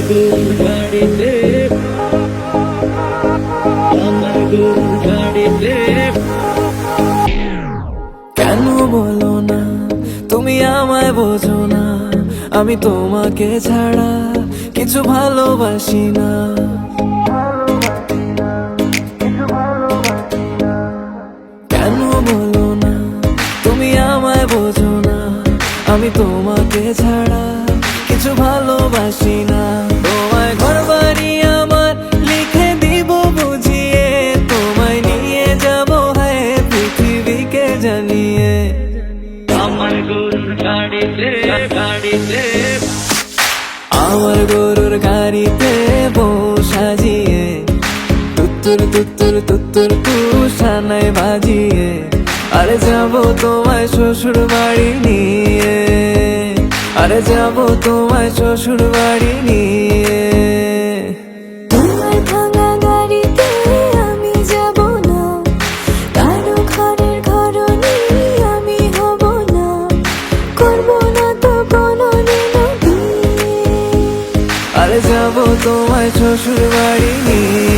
গরুর গাড়িতে, আমার গরুর গাড়িতে। কেন বলো না তুমি আমায় বোঝো না, আমি তোমাকে ছাড়া কিছু ভালোবাসি না। কেন বলো না তুমি আমায় বোঝো না, আমি তোমাকে ছাড়া কিছু ভালোবাসি না। তোমায় ঘর বাড়ি আমার লিখে দিব বুঝিয়ে, তোমায় নিয়ে যাব হ্যাঁ পৃথিবীকে জানিয়ে। আমার গরুর গাড়িতে, গাড়িতে, আমার গরুর গাড়িতে বউ সাজিয়ে, তুত্তুর তুত্তুর তুত্তুর তুষানায় বাজিয়ে, আরে যাবো তোমায় শ্বশুর বাড়ি নিয়ে, আরে যাবো তোমায় শ্বশুর বাড়ি নিয়ে। তোমার ভাঙা গাড়িতে আমি যাব না, কারো ঘরের ঘরনি আমি হব না, করব না তো কোনোদিনও বিয়ে। আরে যাবো তোমায় শ্বশুর বাড়ি নিয়ে।